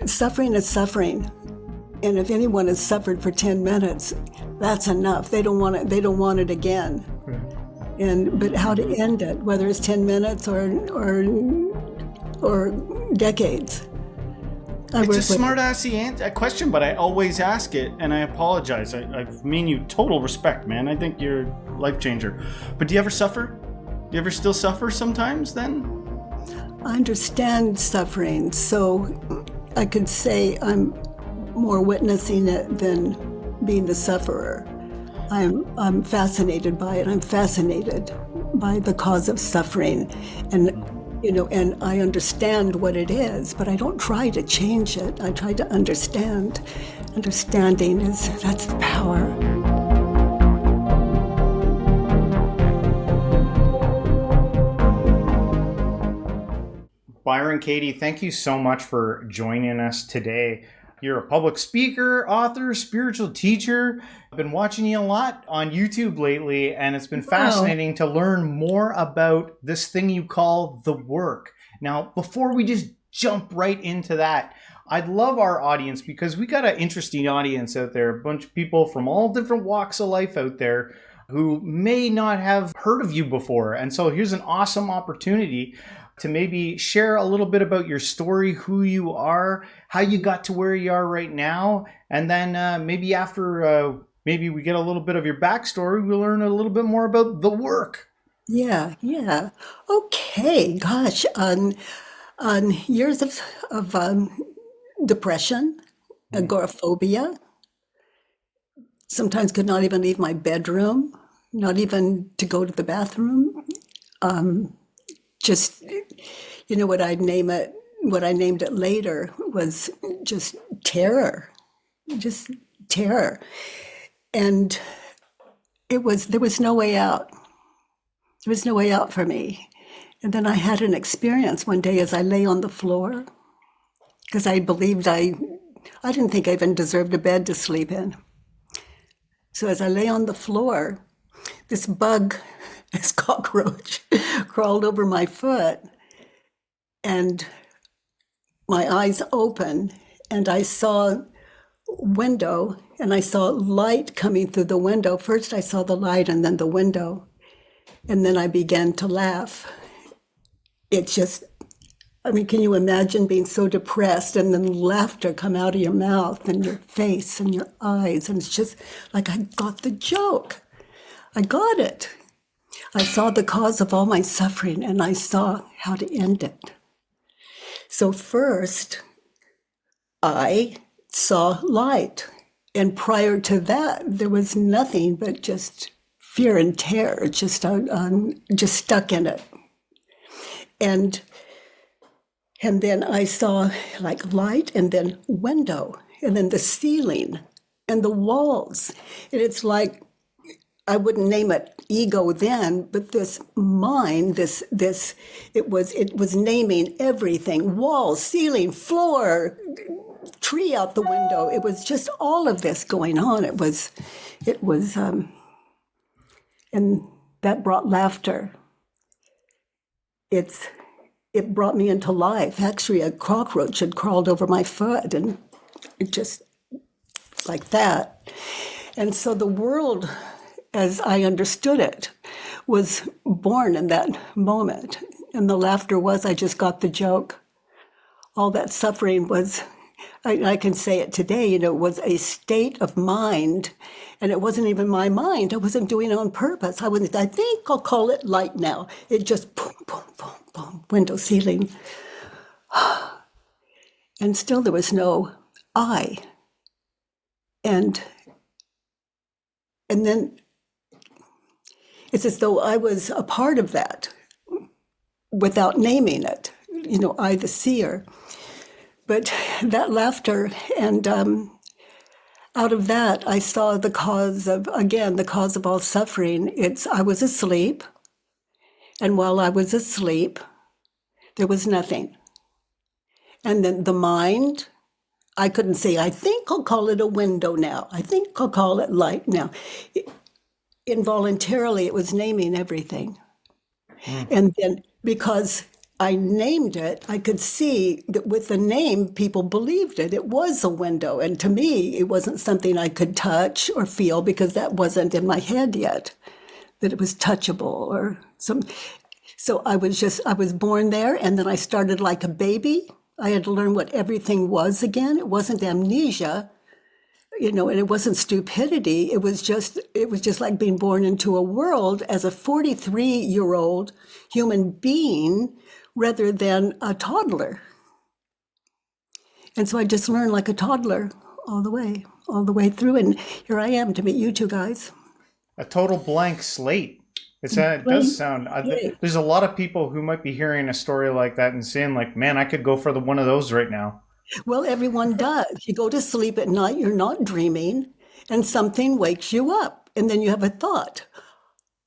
suffering is suffering. And if anyone has suffered for 10 minutes, that's enough. They don't want it. They don't want it again. But how to end it, whether it's 10 minutes or decades. It's a smart-assy question, but I always ask it, and I apologize. I mean you total respect, man. I think you're a life changer. But do you ever suffer? Do you ever still suffer sometimes then? I understand suffering, so I could say I'm more witnessing it than being the sufferer. I'm fascinated by it. I'm fascinated by the cause of suffering, and and I understand what it is, but I don't try to change it. I try to understand. Understanding that's the power. Byron Katie, thank you so much for joining us today. You're a public speaker, author, spiritual teacher. I've been watching you a lot on YouTube lately, and it's been fascinating to learn more about this thing you call the work. Now, before we just jump right into that, I'd love our audience, because we got an interesting audience out there, a bunch of people from all different walks of life out there who may not have heard of you before. And so here's an awesome opportunity to maybe share a little bit about your story, who you are, how you got to where you are right now. And then maybe after maybe we get a little bit of your backstory, we'll learn a little bit more about the work. Yeah. Okay, gosh, on years of depression, agoraphobia, sometimes could not even leave my bedroom, not even to go to the bathroom. Just, what I named it later was just terror. And there was no way out. There was no way out for me. And then I had an experience one day as I lay on the floor, because I believed I didn't think I even deserved a bed to sleep in. So as I lay on the floor, this cockroach crawled over my foot, and my eyes opened, and I saw a window, and I saw light coming through the window. First I saw the light and then the window, and then I began to laugh. Can you imagine being so depressed and then laughter come out of your mouth and your face and your eyes, and it's just like I got the joke. I got it. I saw the cause of all my suffering, and I saw how to end it. So first, I saw light. And prior to that, there was nothing but just fear and terror, just stuck in it. And then I saw like light, and then window, and then the ceiling, and the walls. And it's like, I wouldn't name it ego then, but this mind, it was naming everything: walls, ceiling, floor, tree out the window. It was just all of this going on. It was, and that brought laughter. It brought me into life. Actually, a cockroach had crawled over my foot, and it just like that. And so the world, as I understood it, was born in that moment. And the laughter was, I just got the joke. All that suffering was, I can say it today, it was a state of mind. And it wasn't even my mind. I wasn't doing it on purpose. I think I'll call it light now. It just boom, boom, boom, boom, window, ceiling. And still there was no I. And then it's as though I was a part of that without naming it, I the seer. But that laughter, and out of that, I saw the cause of all suffering. I was asleep, and while I was asleep, there was nothing. And then the mind, I couldn't say, I think I'll call it a window now. I think I'll call it light now. Involuntarily, it was naming everything. And then because I named it, I could see that with the name, people believed it. It was a window. And to me, it wasn't something I could touch or feel because that wasn't in my head yet, that it was touchable or some. So I was born there, and then I started like a baby. I had to learn what everything was again. It wasn't amnesia, and it wasn't stupidity. It was just like being born into a world as a 43-year-old human being rather than a toddler. And so I just learned like a toddler all the way through. And here I am to meet you two guys. A total blank slate. It does sound, there's a lot of people who might be hearing a story like that and saying like, man, I could go for one of those right now. Well, everyone does. You go to sleep at night, you're not dreaming, and something wakes you up. And then you have a thought.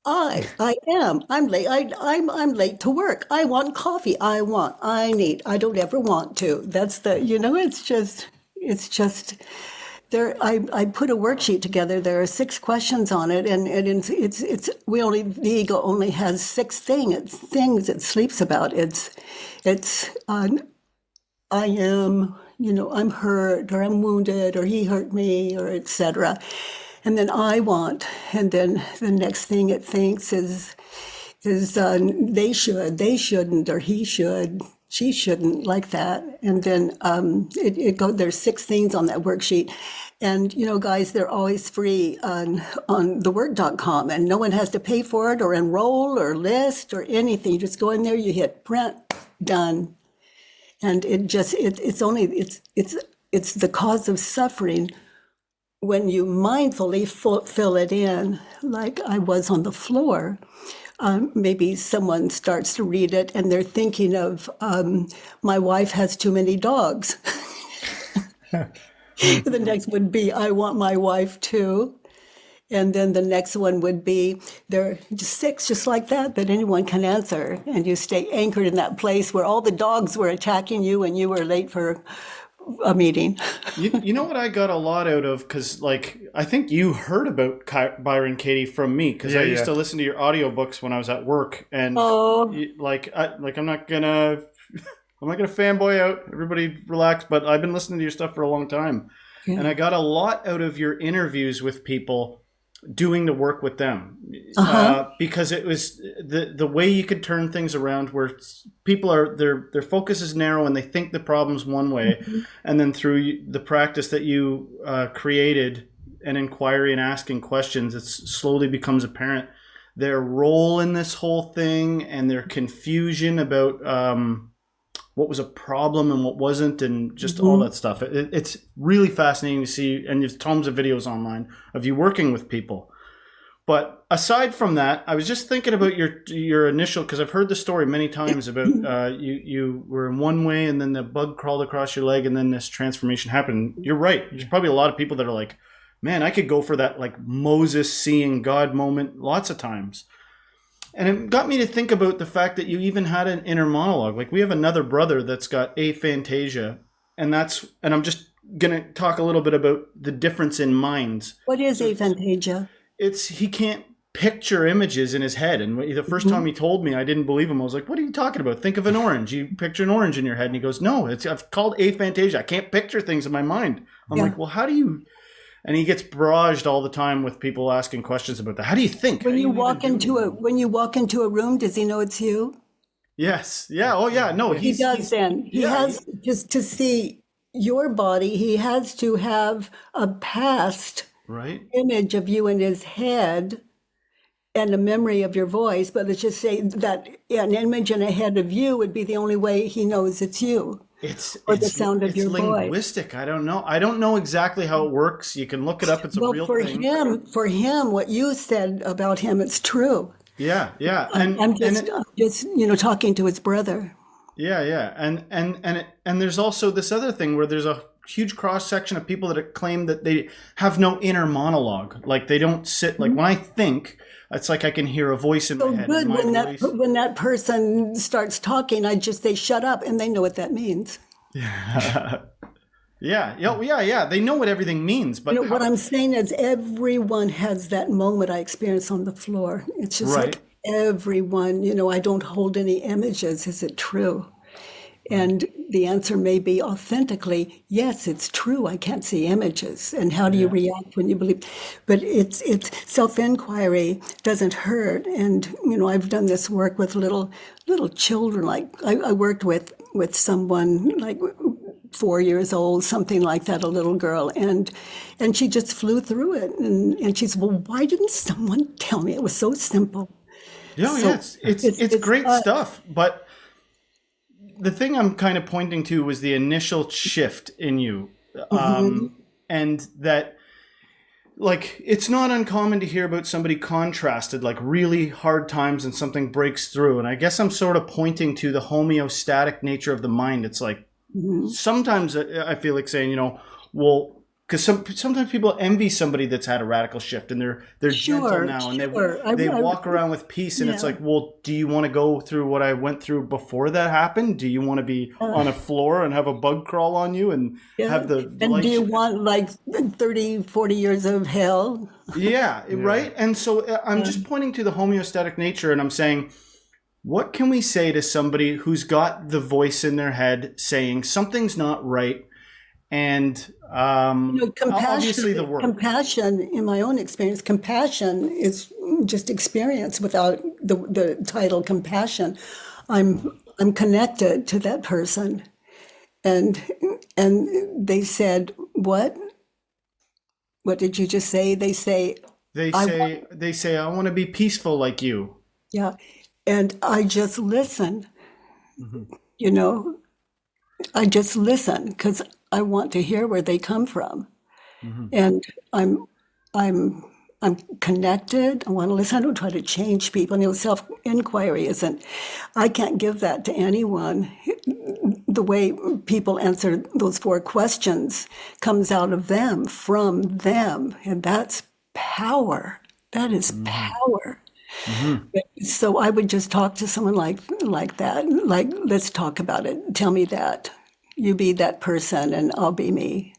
I'm late. I'm late to work. I want coffee. I don't ever want to. That's it's just there. I put a worksheet together. There are 6 questions on it, and the ego only has 6 things it sleeps about. I am, I'm hurt, or I'm wounded, or he hurt me, or etc. And then I want, and then the next thing it thinks is they shouldn't, or he should, she shouldn't, like that. And then there's 6 things on that worksheet. And, guys, they're always free on thework.com, and no one has to pay for it or enroll or list or anything. You just go in there, you hit print, done. And it's the cause of suffering when you mindfully fill it in, like I was on the floor. Maybe someone starts to read it and they're thinking of, my wife has too many dogs. The next would be, I want my wife too. And then the next one would be, there are 6 just like that anyone can answer. And you stay anchored in that place where all the dogs were attacking you and you were late for a meeting. You know what I got a lot out of, because I think you heard about Byron Katie from me, because I used to listen to your audiobooks when I was at work, and I'm not gonna fanboy out. Everybody relax, but I've been listening to your stuff for a long time, and I got a lot out of your interviews with people doing the work with them, because it was the way you could turn things around where people their focus is narrow and they think the problem's one way, and then through the practice that you created, and inquiry and asking questions, it slowly becomes apparent their role in this whole thing and their confusion about what was a problem and what wasn't, and just all that stuff. It's really fascinating to see, and there's tons of videos online of you working with people. But aside from that, I was just thinking about your initial, because I've heard the story many times about you were in one way and then the bug crawled across your leg and then this transformation happened. You're right. There's probably a lot of people that are like, man, I could go for that like Moses seeing God moment lots of times. And it got me to think about the fact that you even had an inner monologue. Like, we have another brother that's got aphantasia, and I'm just going to talk a little bit about the difference in minds. What is aphantasia? He can't picture images in his head. And the first time he told me, I didn't believe him. I was like, what are you talking about? Think of an orange. You picture an orange in your head. And he goes, no, I've called aphantasia. I can't picture things in my mind. I'm like, well, how do you... And he gets barraged all the time with people asking questions about that. How do you think? When you walk into a room, does he know it's you? Yes. Yeah. Oh, yeah. No, he does. Then he has just to see your body. He has to have a past image of you in his head and a memory of your voice. But let's just say that an image in a head of you would be the only way he knows it's you. It's the sound of your linguistic. Voice. I don't know exactly how it works. You can look it up. It's a real thing. For him, what you said about him, it's true. Yeah. I'm just talking to his brother. Yeah. And there's also this other thing where there's a huge cross section of people that claim that they have no inner monologue. Like, they don't sit. Like, when I think, it's like I can hear a voice in my head. Good. When that person starts talking, I just say, shut up, and they know what that means. Yeah. Yeah. They know what everything means. But what I'm saying is everyone has that moment I experienced on the floor. It's just like everyone, I don't hold any images. Is it true? And the answer may be authentically, yes, it's true. I can't see images. And how do you react when you believe? But it's self-inquiry doesn't hurt. And, I've done this work with little children. Like I worked with someone like 4 years old, something like that, a little girl. And she just flew through it. And she said, well, why didn't someone tell me? It was so simple. It's great stuff. But the thing I'm kind of pointing to was the initial shift in you. And that, like, it's not uncommon to hear about somebody contrasted, like really hard times and something breaks through. And I guess I'm sort of pointing to the homeostatic nature of the mind. It's like, sometimes I feel like saying, well, because sometimes people envy somebody that's had a radical shift and they're gentle now and they walk around with peace, and it's like, well, do you want to go through what I went through before that happened? Do you want to be on a floor and have a bug crawl on you and have the and do you want like 30, 40 years of hell? Right. And so I'm just pointing to the homeostatic nature, and I'm saying, what can we say to somebody who's got the voice in their head saying something's not right? And obviously the word compassion, in my own experience, compassion is just experience without the title compassion. I'm connected to that person, and they said, what did you just say? They say I want to be peaceful like you. Yeah, and I just listen. I just listen because I want to hear where they come from, and I'm connected. I want to listen. I don't try to change people. Self-inquiry isn't. I can't give that to anyone. The way people answer those 4 questions comes out of them, from them, and that's power. That is power. So I would just talk to someone like that. Like, let's talk about it. Tell me that. You be that person and I'll be me.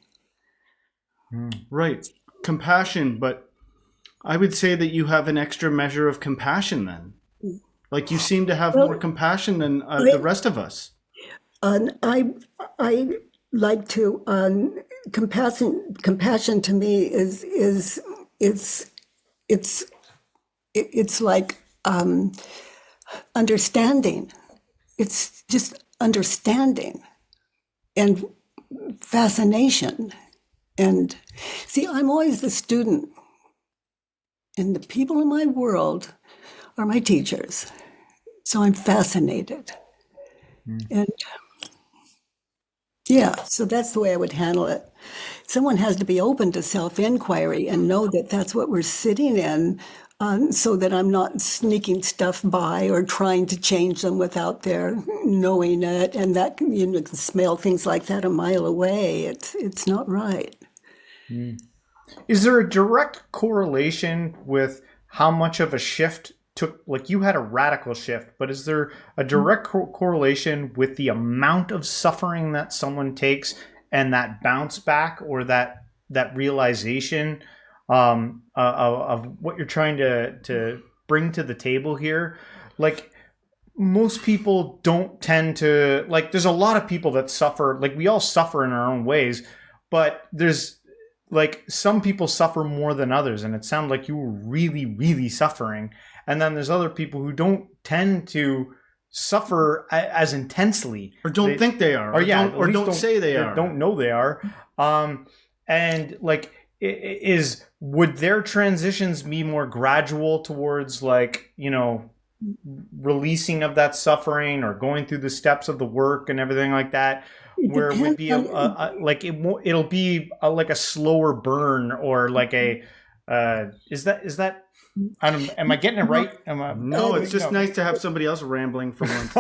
Right. Compassion, but I would say that you have an extra measure of compassion then. Like, you seem to have more compassion than the rest of us. I like to compassion to me is it's like understanding. It's just understanding and fascination. And see, I'm always the student, and the people in my world are my teachers. So I'm fascinated. And so that's the way I would handle it. Someone has to be open to self-inquiry and know that that's what we're sitting in, so that I'm not sneaking stuff by or trying to change them without their knowing it. And that, can smell things like that a mile away. It's not right. Is there a direct correlation with how much of a shift took, like you had a radical shift, but is there a direct correlation with the amount of suffering that someone takes and that bounce back, or that realization of what you're trying to bring to the table here? Like, most people don't tend to, like, there's a lot of people that suffer, like we all suffer in our own ways, but there's like some people suffer more than others, and it sounded like you were really, really suffering. And then there's other people who don't tend to suffer as intensely, or don't think they are, or don't say they are, don't know they are. And like, would their transitions be more gradual towards, like, releasing of that suffering or going through the steps of the work and everything like that, where it would be it'll be like a slower burn, or like a is that am I getting it right? No, it's just nice to have somebody else rambling for once.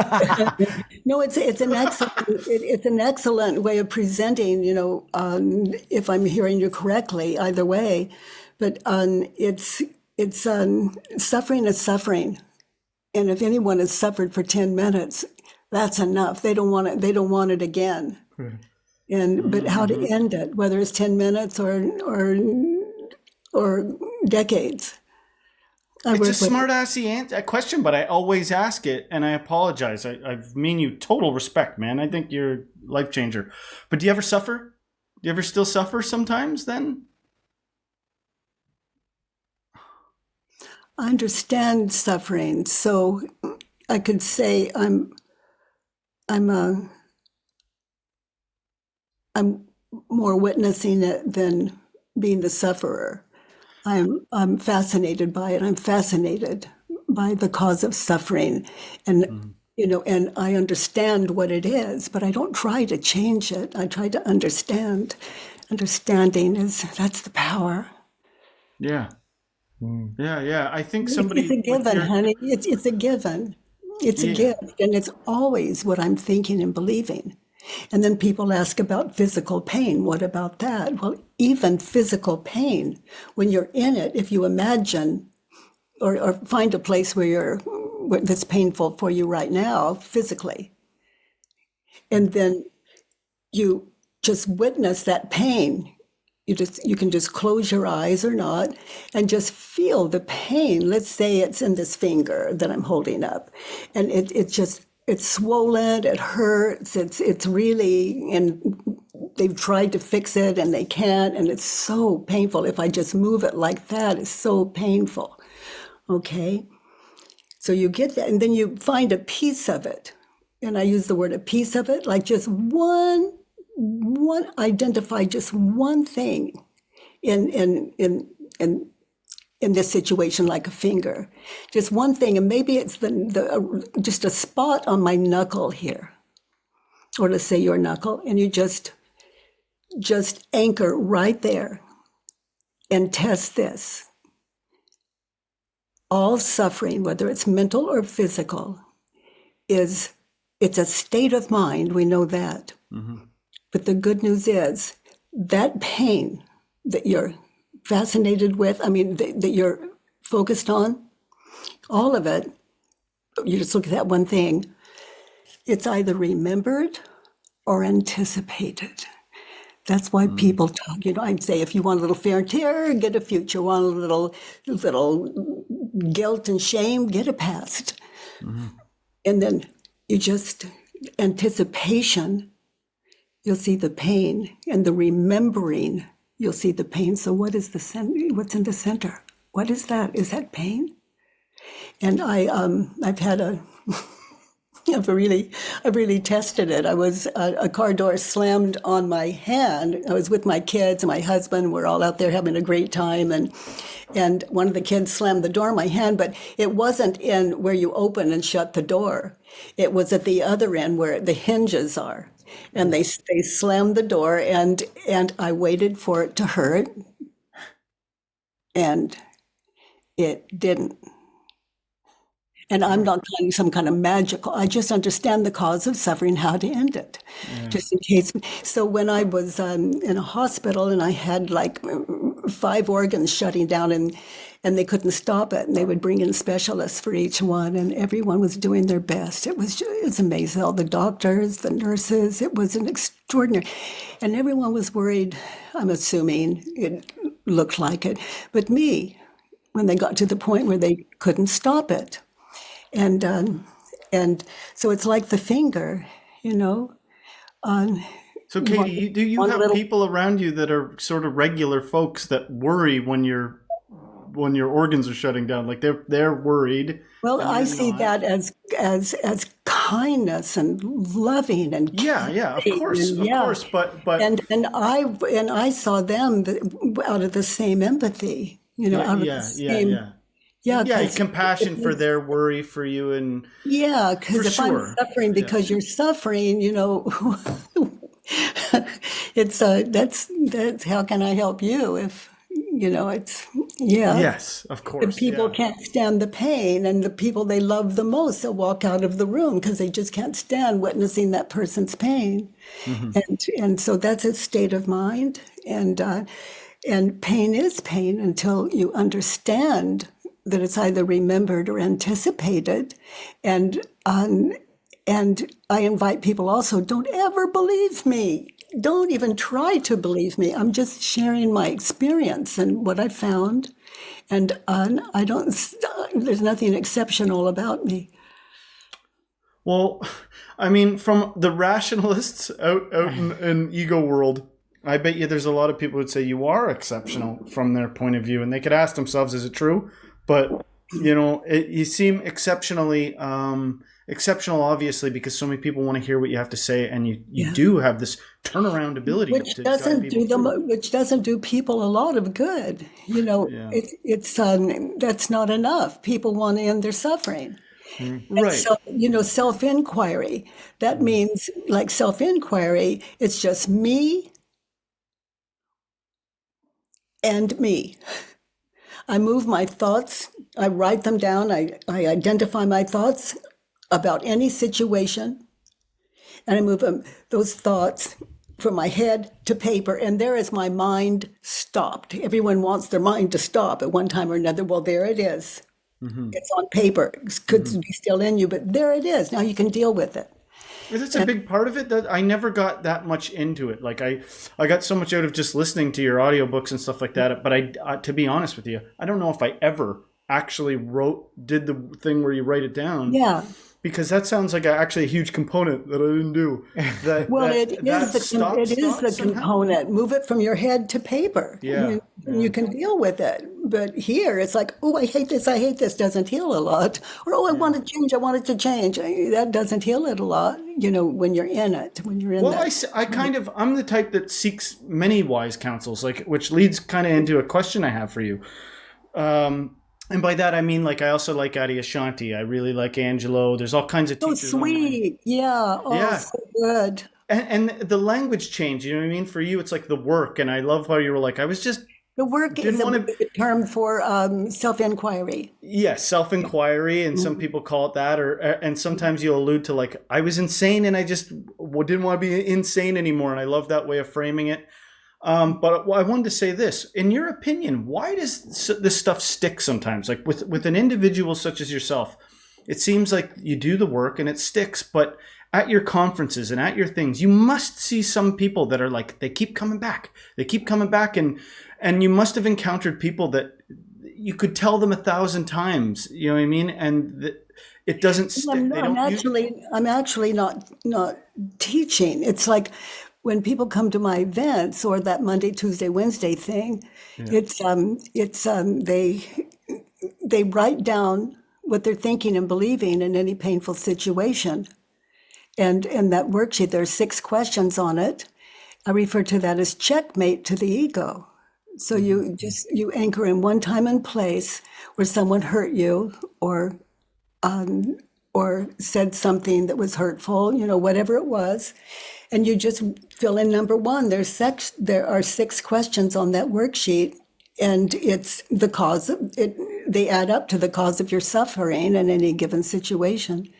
No, it's an excellent way of presenting, if I'm hearing you correctly, either way. But it's suffering is suffering. And if anyone has suffered for 10 minutes, that's enough. They don't want it. They don't want it again. But how to end it, whether it's 10 minutes or decades. I It's a work with. smart-assy question, but I always ask it, and I apologize. I mean you total respect, man. I think you're a life changer. But do you ever suffer? Do you ever still suffer sometimes then? I understand suffering, so I could say I'm I'm more witnessing it than being the sufferer. I'm fascinated by it. I'm fascinated by the cause of suffering, and and I understand what it is, but I don't try to change it. I try to understand. Understanding that's the power. Yeah. Yeah. I think It's a somebody with given, your honey. It's a given. It's a yeah. gift, and it's always what I'm thinking and believing. And then people ask about physical pain. What about that? Well, even physical pain, when you're in it, if you imagine or find a place where that's painful for you right now physically, and then you just witness that pain. You can just close your eyes or not and just feel the pain. Let's say it's in this finger that I'm holding up, and it's swollen, it hurts, it's really, and they've tried to fix it and they can't, and it's so painful. If I just move it like that, it's so painful. Okay, so you get that, and then you find a piece of it, and I use the word a piece of it, like just one identify just one thing in in in in in this situation, like a finger, just one thing, and maybe it's the just a spot on my knuckle here, or let's say your knuckle, and you just anchor right there and test this. All suffering, whether it's mental or physical, it's a state of mind. We know that. But the good news is that pain that you're fascinated with, I mean, that you're focused on, all of it, you just look at that one thing, it's either remembered or anticipated. That's why people talk, I'd say if you want a little fear and terror, get a future. Want a little guilt and shame, get a past. And then you just, anticipation, you'll see the pain, and the remembering, you'll see the pain. So what's in the center? What is that? Is that pain? And I've had I've really tested it. I was a car door slammed on my hand. I was with my kids and my husband. We're all out there having a great time, and one of the kids slammed the door on my hand, but it wasn't in where you open and shut the door. It was at the other end where the hinges are. And they slammed the door, and I waited for it to hurt, and it didn't. And I'm not trying some kind of magical. I just understand the cause of suffering, how to end it, just in case. So when I was in a hospital and I had like 5 organs shutting down, and they couldn't stop it, and they would bring in specialists for each one, and everyone was doing their best. It was amazing. All the doctors, the nurses, it was an extraordinary, and everyone was worried. I'm assuming it looked like it, but me, when they got to the point where they couldn't stop it. And so it's like the finger, on So Katie, do you one have little. people around you that are sort of regular folks that worry when your organs are shutting down? Like they're worried. Well, and I you're see not? that as kindness and loving and Yeah, of caring, course, and yeah, but and I saw them out of the same empathy, out of the same. Yeah, yeah, because compassion for their worry for you, and yeah, for because if I'm sure, suffering yeah, because you're suffering, it's that's how can I help you if it's yeah. yes, of The course, people yeah. can't stand the pain, and the people they love the most, they'll walk out of the room because they just can't stand witnessing that person's pain. And so that's a state of mind, and pain is pain until you understand that it's either remembered or anticipated, and And I invite people also, don't ever believe me. Don't even try to believe me. I'm just sharing my experience and what I found. And I don't, there's nothing exceptional about me. Well, I mean, from the rationalists out in ego world, I bet you there's a lot of people who'd say you are exceptional from their point of view, and they could ask themselves, "Is it true?" But you seem exceptionally exceptional, obviously, because so many people want to hear what you have to say, and you do have this turnaround ability to guide people through. Which doesn't do people a lot of good. Yeah. It's that's not enough. People want to end their suffering. Right. So, self-inquiry, that means like self-inquiry, it's just me and me. I move my thoughts, I write them down, I identify my thoughts about any situation, and I move those thoughts from my head to paper, and there is my mind stopped. Everyone wants their mind to stop at one time or another. Well, there it is. It's on paper. It could be still in you, but there it is. Now you can deal with it. That's a big part of it that I never got that much into it. Like I got so much out of just listening to your audiobooks and stuff like that. But I to be honest with you, I don't know if I ever actually did the thing where you write it down. Yeah. Because that sounds like actually a huge component that I didn't do. It is the component. Move it from your head to paper. Yeah. You can deal with it. But here it's like, oh, I hate this doesn't heal a lot. Or, oh, I want to change, I want it to change. That doesn't heal it a lot, when you're in it, when you're in that. I'm the type that seeks many wise counsels, which leads kind of into a question I have for you. And by that, I mean, I also like Adyashanti. I really like Angelo. There's all kinds of teachers. Oh, sweet. Yeah. Oh, yeah. So good. And the language change, you know what I mean? For you, it's like the work. And I love how you were like, I was just... The work is a term for self-inquiry. Yes, self-inquiry. And some people call it that. And sometimes you'll allude to, I was insane and I just didn't want to be insane anymore. And I love that way of framing it. But I wanted to say this. In your opinion, why does this stuff stick sometimes? Like with an individual such as yourself, it seems like you do the work and it sticks. But at your conferences and at your things, you must see some people that are they keep coming back. They keep coming back. And you must have encountered people that you could tell them 1,000 times. You know what I mean? And it doesn't stick. I'm actually not teaching. It's like, when people come to my events or that Monday, Tuesday, Wednesday thing, they write down what they're thinking and believing in any painful situation. And in that worksheet, there are 6 questions on it. I refer to that as checkmate to the ego. So you anchor in one time and place where someone hurt you or said something that was hurtful, whatever it was. And you just fill in number 1. There are 6 questions on that worksheet, and it's the cause of it. They add up to the cause of your suffering in any given situation.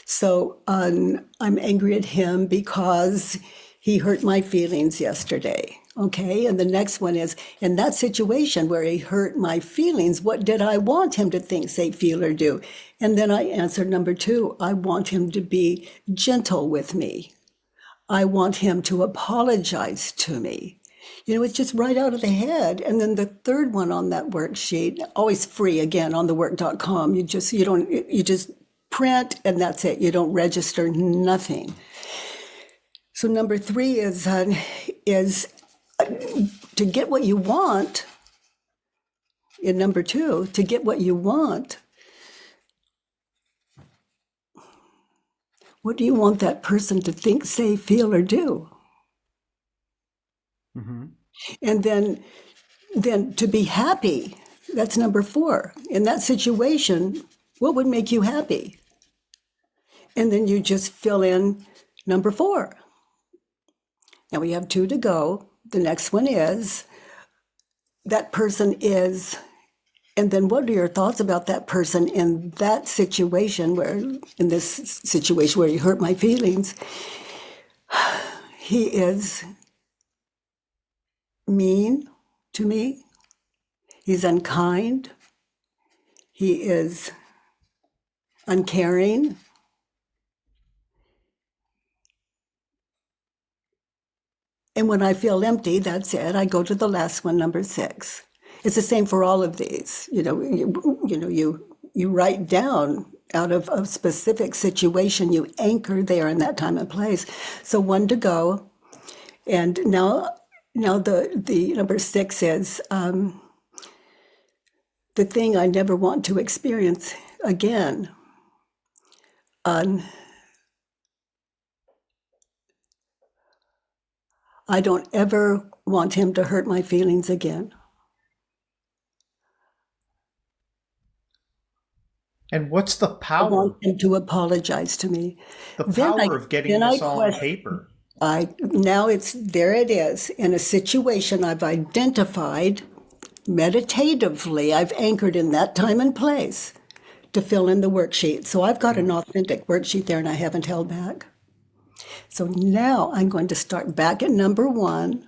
So I'm angry at him because he hurt my feelings yesterday. Okay. And the next one is, in that situation where he hurt my feelings, what did I want him to think, say, feel, or do? And then I answered number 2, I want him to be gentle with me. I want him to apologize to me. It's just right out of the head. And then the third one on that worksheet, always free again on thework.com. You just print and that's it. You don't register nothing. So number 3 is to get what you want. In number 2, to get what you want. What do you want that person to think, say, feel, or do? Mm-hmm. And then to be happy, that's number 4. In that situation, what would make you happy? And then you just fill in number 4. Now we have 2 to go. The next one is, that person is... And then what are your thoughts about that person in that situation in this situation where you hurt my feelings? He is mean to me. He's unkind. He is uncaring. And when I feel empty, that's it. I go to the last one, number 6. It's the same for all of these. You write down out of a specific situation, you anchor there in that time and place. So 1 to go. And now the number 6 is the thing I never want to experience again. I don't ever want him to hurt my feelings again. And what's the power? I want him to apologize to me. The power of getting this all on paper. Now there it is. In a situation I've identified meditatively, I've anchored in that time and place to fill in the worksheet. So I've got an authentic worksheet there and I haven't held back. So now I'm going to start back at number 1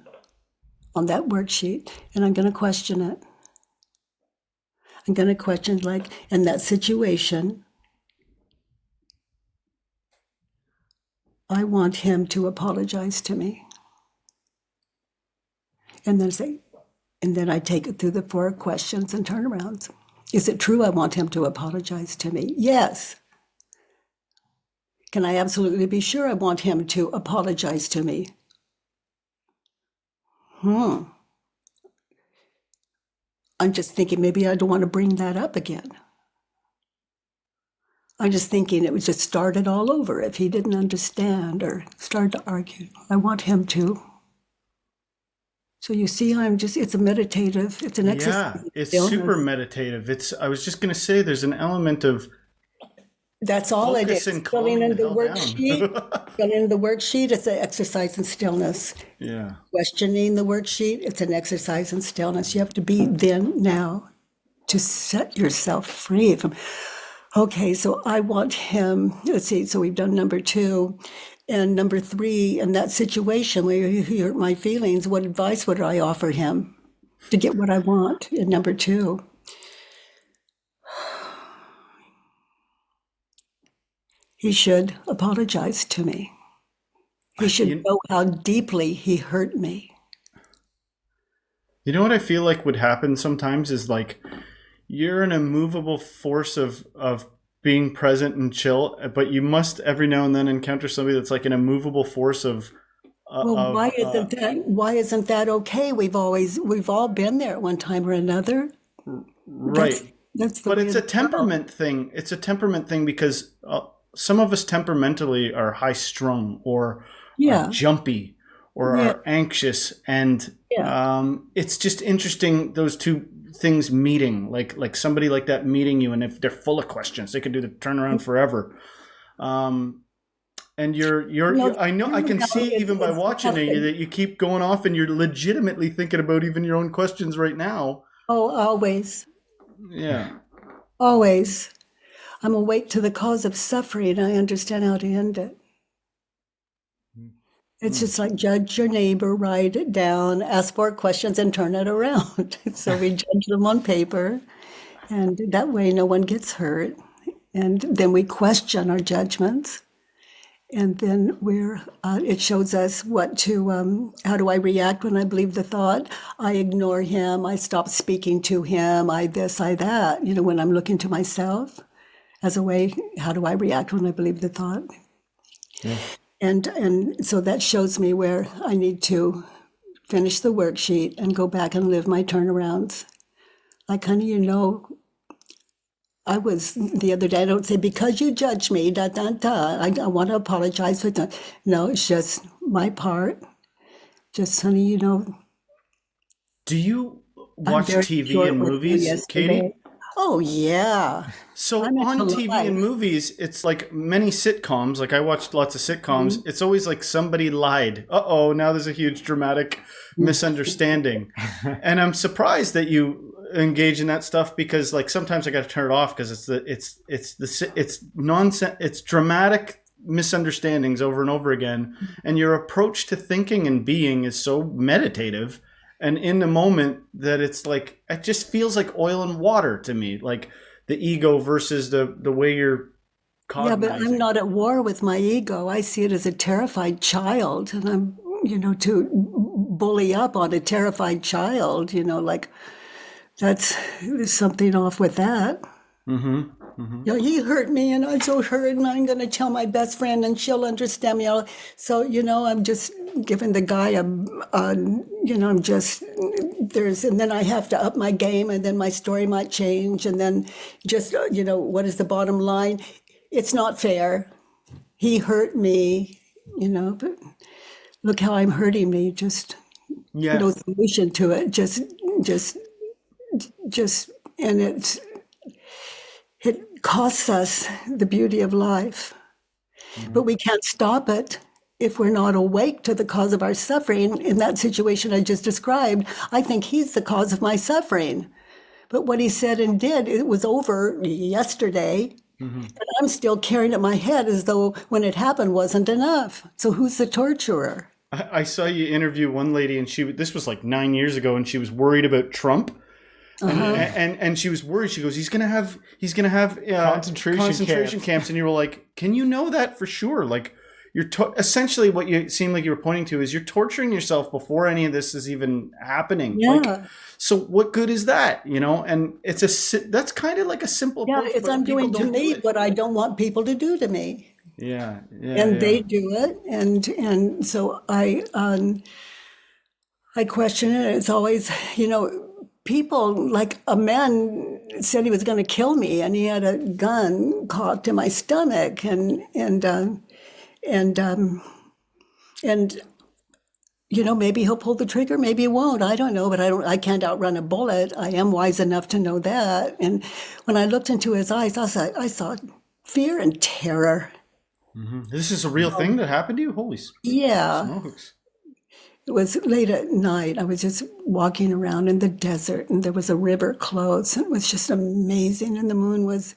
on that worksheet, and I'm going to question it. I'm going to question, like, in that situation, I want him to apologize to me. And then I take it through the 4 questions and turnarounds. Is it true I want him to apologize to me? Yes. Can I absolutely be sure I want him to apologize to me? I'm just thinking maybe I don't want to bring that up again. I'm just thinking it would just start it all over if he didn't understand or start to argue. I want him to. So you see, it's a meditative, it's an exercise. Yeah, it's super meditative. I was just going to say there's an element of that's all it is. Filling in the worksheet, it's an exercise in stillness. Yeah. Questioning the worksheet, it's an exercise in stillness. You have to be now to set yourself free from, okay, so I want him, let's see, so we've done number 2. And number 3, in that situation where he hurt my feelings, what advice would I offer him to get what I want in number 2? He should apologize to me. He should know how deeply he hurt me. You know what I feel like would happen sometimes is like you're an immovable force of being present and chill, but you must every now and then encounter somebody that's like an immovable force of. Why isn't that okay? We've all been there at one time or another. Right. But it's a temperament thing. It's a temperament thing because some of us temperamentally are high strung or are jumpy or are anxious, and it's just interesting those 2 things meeting, like somebody like that meeting you, and if they're full of questions, they could do the turnaround forever. And I can see even by watching you that you keep going off and you're legitimately thinking about even your own questions right now. Oh, always. Yeah. Always. I'm awake to the cause of suffering. I understand how to end it. It's just like judge your neighbor, write it down, ask 4 questions, and turn it around. So we judge them on paper, and that way no one gets hurt. And then we question our judgments, and then it shows us how do I react when I believe the thought? I ignore him, I stop speaking to him, I this, I that. When I'm looking to myself as a way, how do I react when I believe the thought? Yeah. And so that shows me where I need to finish the worksheet and go back and live my turnarounds. Like, honey, I was the other day, I don't say, because you judged me, I want to apologize for that. No, it's just my part. Just, honey, Do you watch TV and movies, Katie? Oh, yeah. So on TV and movies, it's like many sitcoms. Like I watched lots of sitcoms. Mm-hmm. It's always like somebody lied. Uh-oh, now there's a huge dramatic misunderstanding. And I'm surprised that you engage in that stuff because like sometimes I got to turn it off because it's nonsense. It's dramatic misunderstandings over and over again. And your approach to thinking and being is so meditative. And in the moment that it's like, it just feels like oil and water to me, like the ego versus the way you're cognizing. Yeah, but I'm not at war with my ego. I see it as a terrified child. And to bully up on a terrified child, like there's something off with that. He hurt me and I'm so hurt and I'm going to tell my best friend and she'll understand me. So, I'm just giving the guy I'm just, and then I have to up my game and then my story might change. And then just, what is the bottom line? It's not fair. He hurt me, but look how I'm hurting me. Just no solution to it. Just, and it costs us the beauty of life, but we can't stop it if we're not awake to the cause of our suffering. In that situation I just described, I think he's the cause of my suffering. But what he said and did, it was over yesterday, and I'm still carrying it in my head as though when it happened wasn't enough. So who's the torturer? I saw you interview one lady, and this was like 9 years ago, and she was worried about Trump. And she was worried. She goes, he's gonna have concentration camps, and you were like, can you know that for sure? Like, you're essentially what you seem like you were pointing to is you're torturing yourself before any of this is even happening. Yeah. So what good is that? And that's kind of like a simple approach. It's I'm doing to me what I don't want people to do to me. They do it, and so I question it. It's always people, like a man said he was going to kill me and he had a gun cocked in my stomach and maybe he'll pull the trigger, maybe he won't. I don't know, but I can't outrun a bullet. I am wise enough to know that. And when I looked into his eyes, I saw fear and terror. This is a real thing that happened to you? Holy smokes. It was late at night. I was just walking around in the desert and there was a river close. And it was just amazing. And the moon was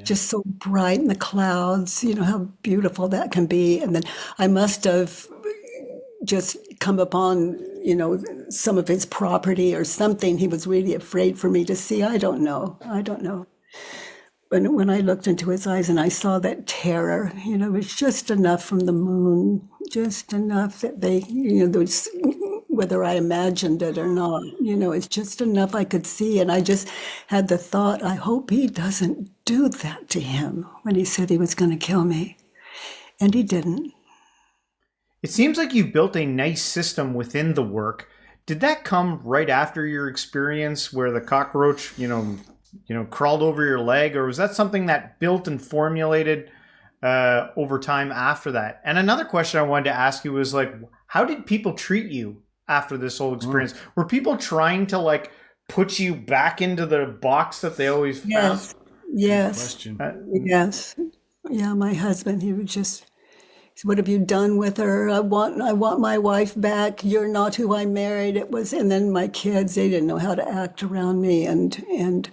just so bright in the clouds, how beautiful that can be. And then I must have just come upon, some of his property or something. He was really afraid for me to see. I don't know. But when I looked into his eyes and I saw that terror, it was just enough from the moon, just enough that they, whether I imagined it or not, it's just enough I could see. And I just had the thought, I hope he doesn't do that to him when he said he was going to kill me. And he didn't. It seems like you've built a nice system within the work. Did that come right after your experience where the cockroach, crawled over your leg, or was that something that built and formulated over time after that? And another question I wanted to ask you was like, how did people treat you after this whole experience? Were people trying to like put you back into the box that they always found? Yes. Yes. Yeah, my husband, he would just, what have you done with her? I want my wife back. You're not who I married. It was, and then my kids, they didn't know how to act around me, and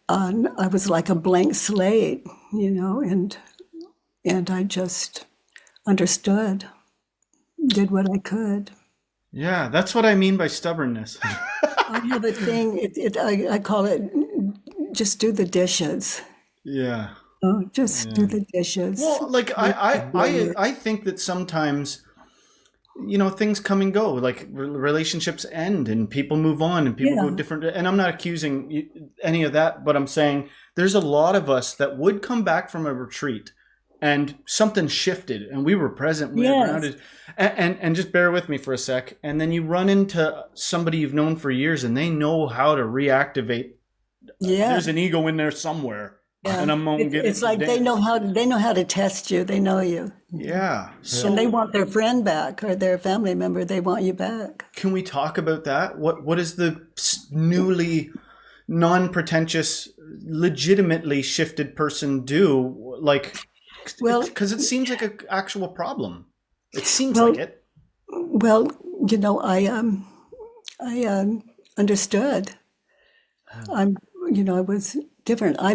I was like a blank slate, and I just understood, did what I could. Yeah, that's what I mean by stubbornness. I have a thing. I call it just do the dishes. Yeah. Do the dishes. Well, like I think that sometimes, things come and go. Like relationships end and people move on and people go different. And I'm not accusing any of that, but I'm saying there's a lot of us that would come back from a retreat and something shifted and we were present. We were grounded. And just bear with me for a sec. And then you run into somebody you've known for years and they know how to reactivate. There's an ego in there somewhere. Yeah. And it's like they know how to test you. They know you. Yeah. So, and they want their friend back or their family member. They want you back. Can we talk about that? What does the newly non-pretentious, legitimately shifted person do? Like, because it seems like an actual problem. It seems like it. Well, I understood. I was different. I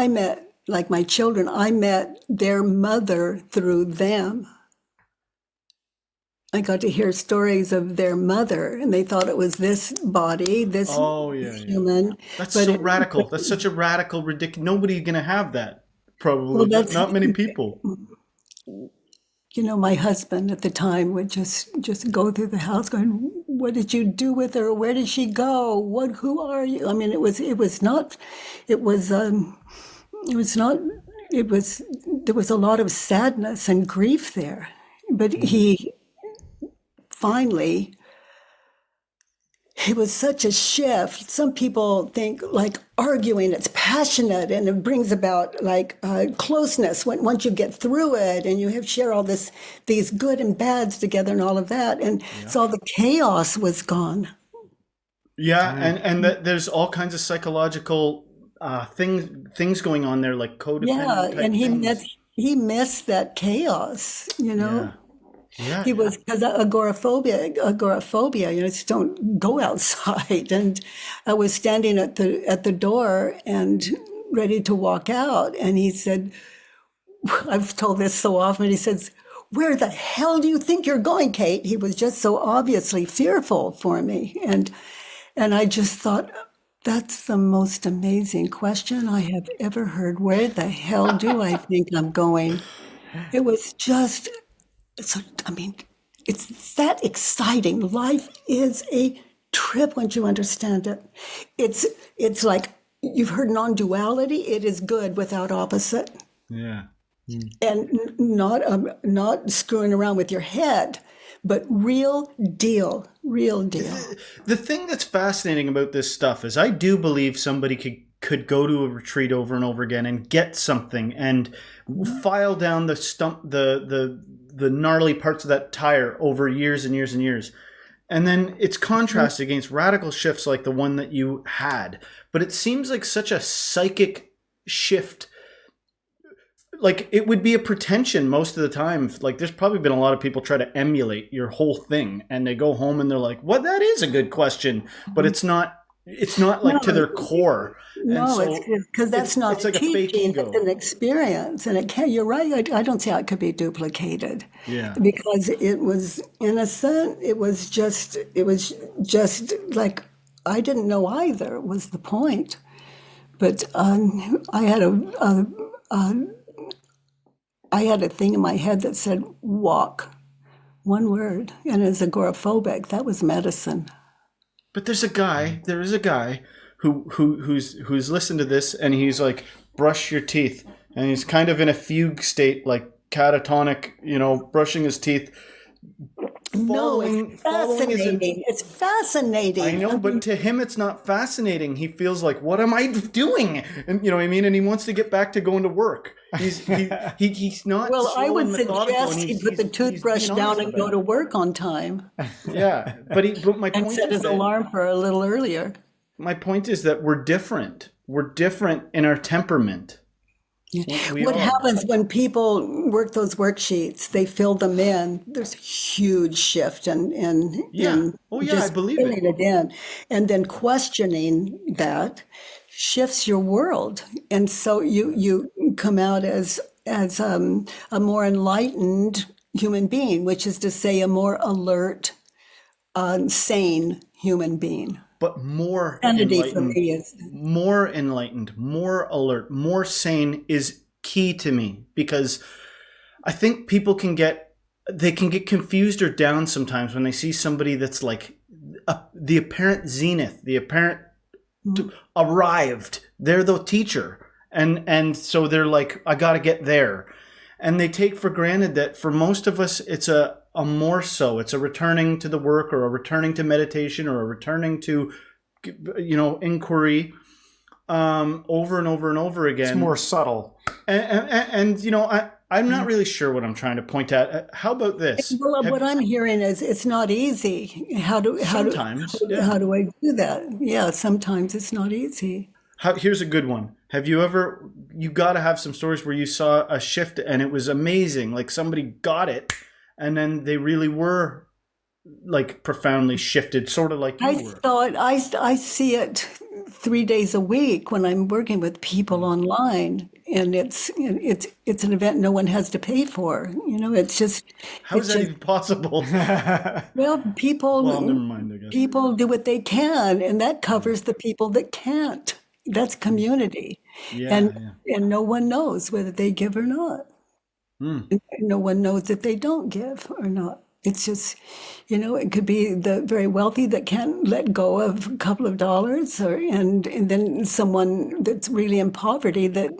met like my children, I met their mother through them. I got to hear stories of their mother and they thought it was this body, this human. That's so radical. That's such a radical, ridiculous. Nobody's going to have that. Probably. Not many people. my husband at the time would just go through the house going, what did you do with her? Where did she go? Who are you? I mean, there was a lot of sadness and grief there. But he finally, it was such a shift. Some people think like arguing, it's passionate and it brings about like closeness once you get through it and you share all these good and bads together and all of that. And so all the chaos was gone. Yeah, and there's all kinds of psychological things going on there, like codependent type and things. he missed that chaos, Yeah, he was, because agoraphobia, just don't go outside. And I was standing at the door and ready to walk out. And he said, I've told this so often, he says, where the hell do you think you're going, Kate? He was just so obviously fearful for me. And I just thought, that's the most amazing question I have ever heard. Where the hell do I think I'm going? It was just... So, I mean, it's that exciting. Life is a trip once you understand it. It's like, you've heard non-duality. It is good without opposite. Yeah. And not screwing around with your head, but real deal. The thing that's fascinating about this stuff is I do believe somebody could go to a retreat over and over again and get something and file down the gnarly parts of that tire over years and years and years. And then it's contrasted against radical shifts like the one that you had. But it seems like such a psychic shift. Like it would be a pretension most of the time. Like there's probably been a lot of people try to emulate your whole thing and they go home and they're like, well, that is a good question. But it's not like to their core. No, so it's because that's not it's like a fake teaching, ego. it's an experience. And it can't, you're right, I don't see how it could be duplicated. Yeah. Because it was innocent, it was just like, I didn't know either, was the point. But I had a thing in my head that said, walk, one word. And as agoraphobic, that was medicine. But there is a guy who's listened to this and he's like, brush your teeth. And he's kind of in a fugue state, like catatonic, brushing his teeth. No, it's fascinating. It's fascinating. I know, but to him, it's not fascinating. He feels like, what am I doing? And you know what I mean? And he wants to get back to going to work. He's not. Well, I would methodical, suggest he put the toothbrush down and go to work on time. Yeah, but my point and set is his alarm for a little earlier. My point is that we're different. We're different in our temperament. What happens when people work those worksheets? They fill them in. There's a huge shift in I believe filling it in, and then questioning that shifts your world, and so you come out as a more enlightened human being, which is to say, a more alert, sane human being. But more enlightened, more alert, more sane is key to me, because I think people can get confused or down sometimes when they see somebody that's like the apparent zenith, the apparent arrived. They're the teacher, and so they're like, I got to get there, and they take for granted that for most of us it's a more so. It's a returning to the work, or a returning to meditation, or a returning to, inquiry, over and over and over again. It's more subtle. And I'm not really sure what I'm trying to point at. How about this? Well, what I'm hearing is it's not easy. How do I do that? Yeah, sometimes it's not easy. Here's a good one. You got to have some stories where you saw a shift and it was amazing. Like somebody got it, and then they really were like profoundly shifted, sort of like you were. I see it 3 days a week when I'm working with people online, and it's an event no one has to pay for. It's just. How is that even possible? Well, people. Well, never mind, I guess. People do what they can, and that covers the people that can't. That's community, and no one knows whether they give or not. No one knows if they don't give or not. It's just, it could be the very wealthy that can't let go of a couple of dollars, and then someone that's really in poverty that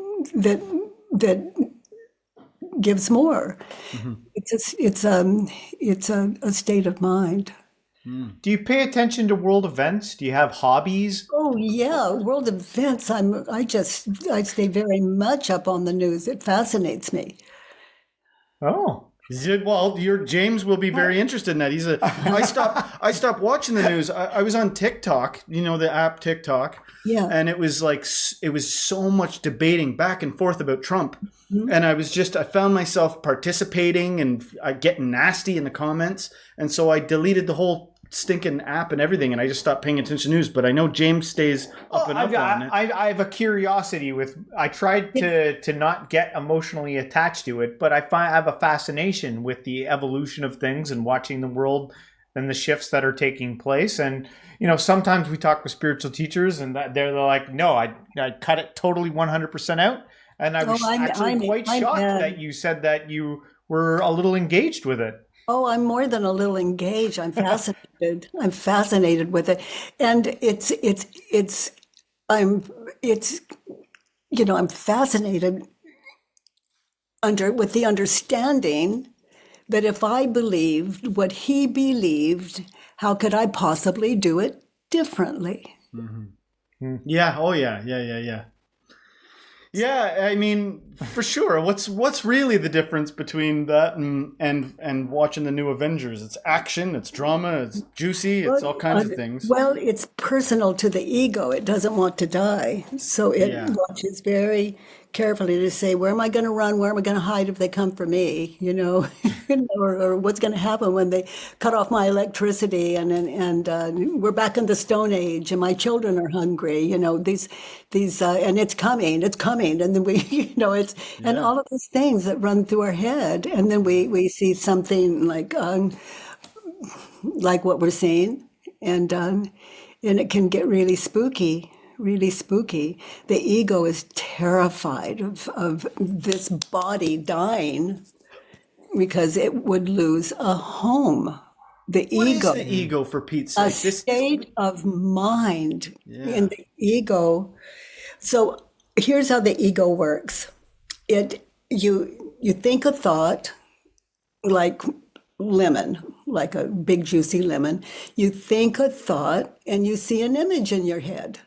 gives more. It's a state of mind. Do you pay attention to world events? Do you have hobbies? Oh yeah, world events. I stay very much up on the news. It fascinates me. Oh. Well, your James will be very interested in that. I stopped watching the news. I was on TikTok, the app TikTok. Yeah. And it was so much debating back and forth about Trump. Mm-hmm. And I found myself participating and getting nasty in the comments. And so I deleted the whole stinking app and everything, and I just stopped paying attention to news. But I know James stays up and up on it. I have a curiosity I tried to not get emotionally attached to it, but I have a fascination with the evolution of things and watching the world and the shifts that are taking place. And sometimes we talk with spiritual teachers, and they're like, "No, I cut it totally 100% out." And I was actually quite shocked that you said that you were a little engaged with it. Oh, I'm more than a little engaged. I'm fascinated. I'm fascinated with it. And I'm fascinated with the understanding that if I believed what he believed, how could I possibly do it differently? Mm-hmm. Yeah. Oh yeah. Yeah. Yeah, I mean, for sure. What's really the difference between that and watching the new Avengers? It's action, it's drama, it's juicy, it's all kinds of things. Well, it's personal to the ego. It doesn't want to die. So it watches very carefully to say, where am I going to run? Where am I going to hide if they come for me? Or what's going to happen when they cut off my electricity and we're back in the Stone Age and my children are hungry. These and it's coming, and then we, and all of these things that run through our head, and then we see something like what we're seeing, and it can get really spooky. Really spooky. The ego is terrified of this body dying because it would lose a home. What is the ego, for Pete's sake? A state of mind in the ego. So here's how the ego works. You think a thought like lemon, like a big juicy lemon. You think a thought and you see an image in your head.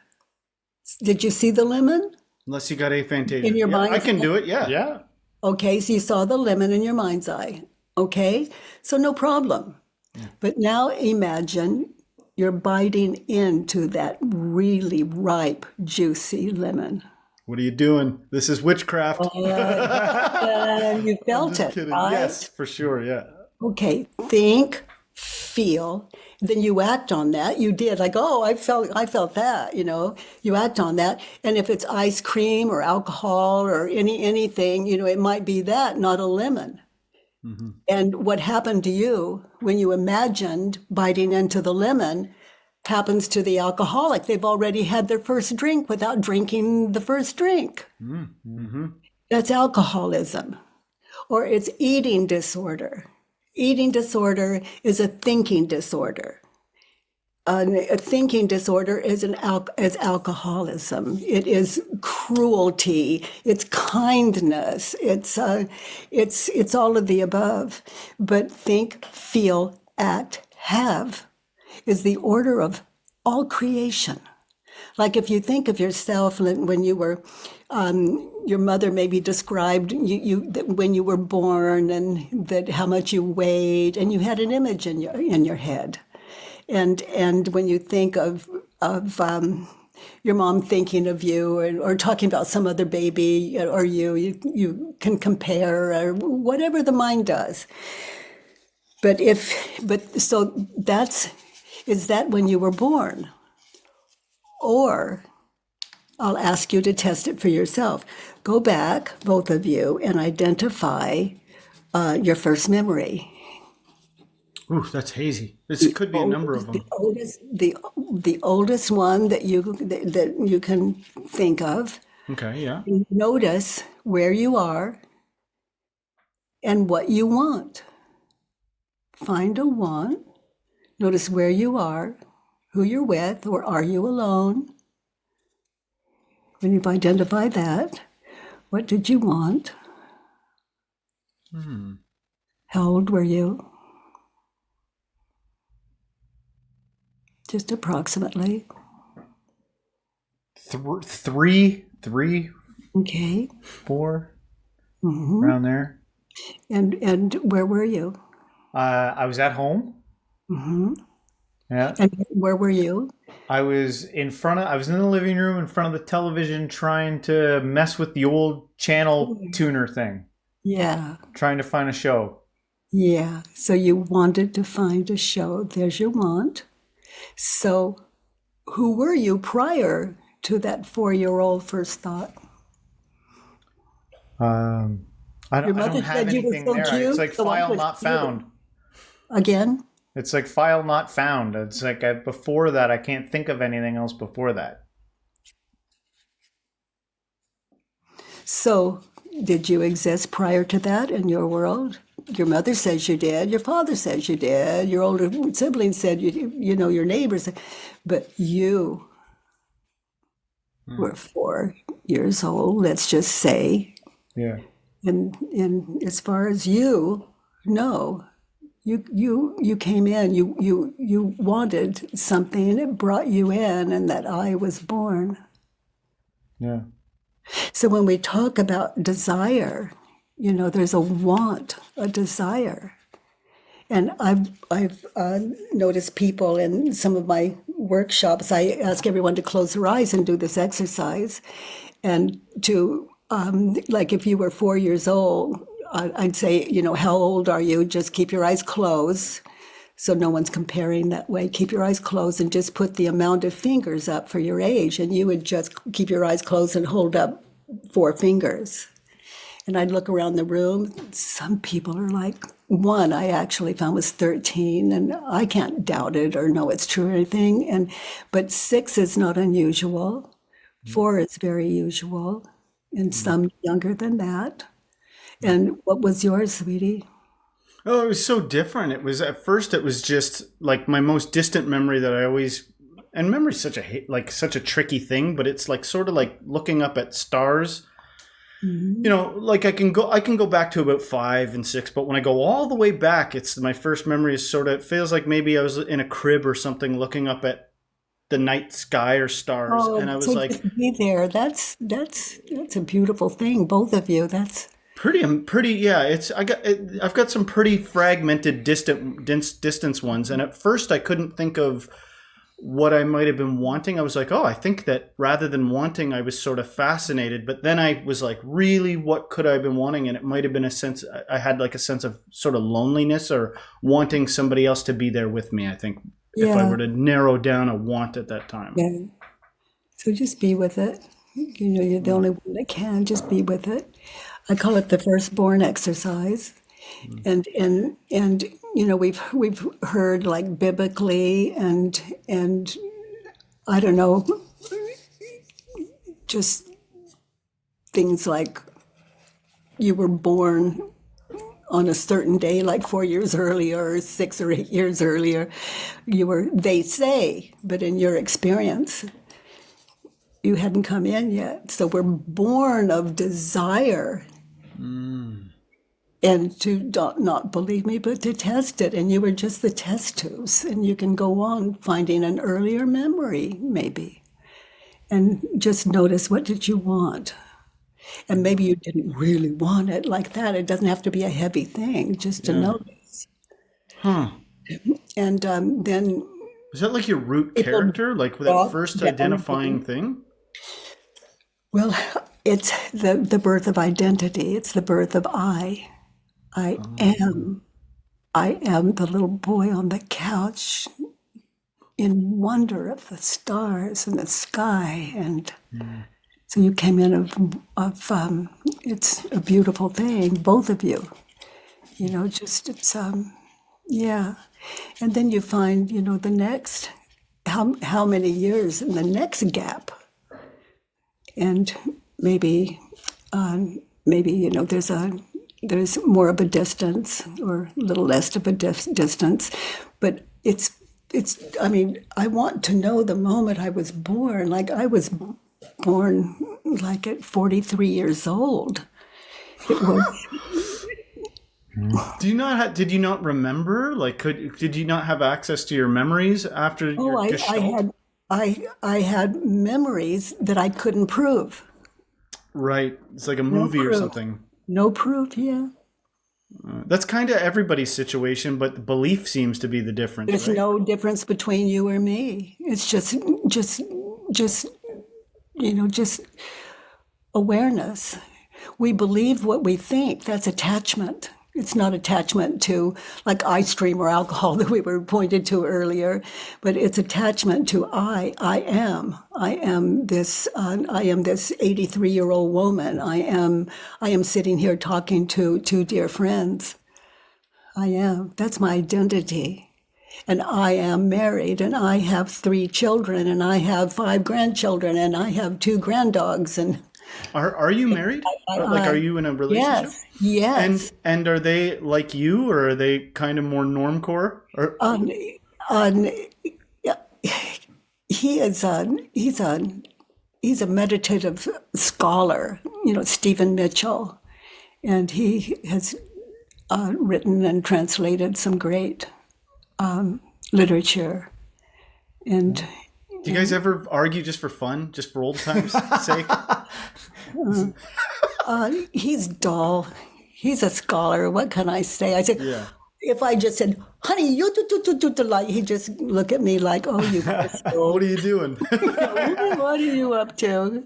Did you see the lemon? Unless you got aphantasia. In your mind's I can do it, yeah. Yeah. Okay, so you saw the lemon in your mind's eye. Okay, so no problem. Yeah. But now imagine you're biting into that really ripe, juicy lemon. What are you doing? This is witchcraft. And you felt it, right? Yes, for sure, yeah. Okay, think, feel, then you act on that. You did, like, oh, I felt that, you act on that. And if it's ice cream or alcohol or anything, it might be that, not a lemon. Mm-hmm. And what happened to you when you imagined biting into the lemon happens to the alcoholic. They've already had their first drink without drinking the first drink. Mm-hmm. That's alcoholism. Or it's eating disorder. Eating disorder is a thinking disorder. A thinking disorder is alcoholism. It is cruelty. It's kindness. It's all of the above. But think, feel, act, have is the order of all creation. Like if you think of yourself when you were, your mother maybe described you when you were born and that how much you weighed, and you had an image in your head. And when you think of your mom thinking of you or talking about some other baby or you can compare or whatever the mind does. So is that when you were born? Or I'll ask you to test it for yourself. Go back, both of you, and identify your first memory. Ooh, that's hazy. This could be a number of them. The oldest one that you can think of. Okay, yeah. Notice where you are and what you want. Find a want. Notice where you are, who you're with, or are you alone? When you've identified that, what did you want? How old were you? Just approximately. Three, Okay. 4, around there. And where were you? I was at home. Yeah. And where were you? I was in the living room in front of the television trying to mess with the old channel tuner thing. Yeah. Trying to find a show. Yeah. So you wanted to find a show. There's your want. So who were you prior to that 4-year-old first thought? I don't have anything there. Cute, it's like file not found. Again? It's like file not found. It's like before that, I can't think of anything else before that. So did you exist prior to that in your world? Your mother says you did. Your father says you did. Your older siblings said you know, your neighbors. But you were 4 years old, let's just say. Yeah. And as far as you know, you came in, you wanted something, it brought you in, and that I was born. Yeah. So when we talk about desire, you know, there's a want, a desire. And I've noticed people in some of my workshops, I ask everyone to close their eyes and do this exercise. And to, like if you were 4 years old, I'd say, you know, how old are you? Just keep your eyes closed. So no one's comparing that way. Keep your eyes closed and just put the amount of fingers up for your age. And you would just keep your eyes closed and hold up 4 fingers. And I'd look around the room. Some people are like, one I actually found was 13, and I can't doubt it or know it's true or anything. But 6 is not unusual. 4 is very usual, and some younger than that. And what was yours, sweetie? Oh, it was so different. It was at first. It was just like my most distant memory that I always. And memory's such a tricky thing, but it's like sort of like looking up at stars. You know, like I can go back to about 5 and 6, but when I go all the way back, it's my first memory is sort of, it feels like maybe I was in a crib or something looking up at the night sky or stars, and I was so like, just be there. That's a beautiful thing, both of you. That's pretty. Yeah, I've got some pretty fragmented, distance ones, and at first I couldn't think of what I might have been wanting. I was like, oh, I think that rather than wanting, I was sort of fascinated. But then I was like, really, what could I have been wanting? And it might have been I had like a sense of sort of loneliness or wanting somebody else to be there with me, I think, if I were to narrow down a want at that time. Yeah. So just be with it. You know, you're the only one that can. Just be with it. I call it the firstborn exercise. And you know, we've heard like biblically and I don't know, just things like you were born on a certain day, like 4 years earlier, or 6 or 8 years earlier. They say, but in your experience, you hadn't come in yet. So we're born of desire. And to not believe me, but to test it. And you were just the test tubes. And you can go on finding an earlier memory, maybe. And just notice, what did you want? And maybe you didn't really want it like that. It doesn't have to be a heavy thing, just to notice. And then... Is that like your root character? Like that first identifying thing? Well, it's the birth of identity. It's the birth of I. I am the little boy on the couch in wonder of the stars and the sky. And so you came in of it's a beautiful thing, both of you. You know, just it's yeah. And then you find, you know, the next, how many years in the next gap. And maybe, you know, there's a there's more of a distance or a little less of a distance, but it's, I mean, I want to know the moment I was born. Like I was born like at 43 years old. It was. Did you not remember? Like, did you not have access to your memories after your gestalt? I had memories that I couldn't prove. Right. It's like a movie or something. No proof, yeah. That's kind of everybody's situation, but the belief seems to be the difference. There's no difference between you or me. It's just awareness. We believe what we think. That's attachment. It's not attachment to like ice cream or alcohol that we were pointed to earlier, but it's attachment to I am this 83-year-old woman. I am sitting here talking to two dear friends. I am. That's my identity. And I am married, and I have 3 children, and I have 5 grandchildren, and I have 2 granddogs, and Are you married? Like, are you in a relationship? Yes. And are they like you, or are they kind of more normcore? Or he's a meditative scholar. You know, Stephen Mitchell, and he has written and translated some great literature. And do you guys ever argue just for fun, just for old times' sake? He's dull. He's a scholar. What can I say? I said, if I just said, honey, you do, like, he'd just look at me like, oh, you crystal. What are you doing? What are you up to?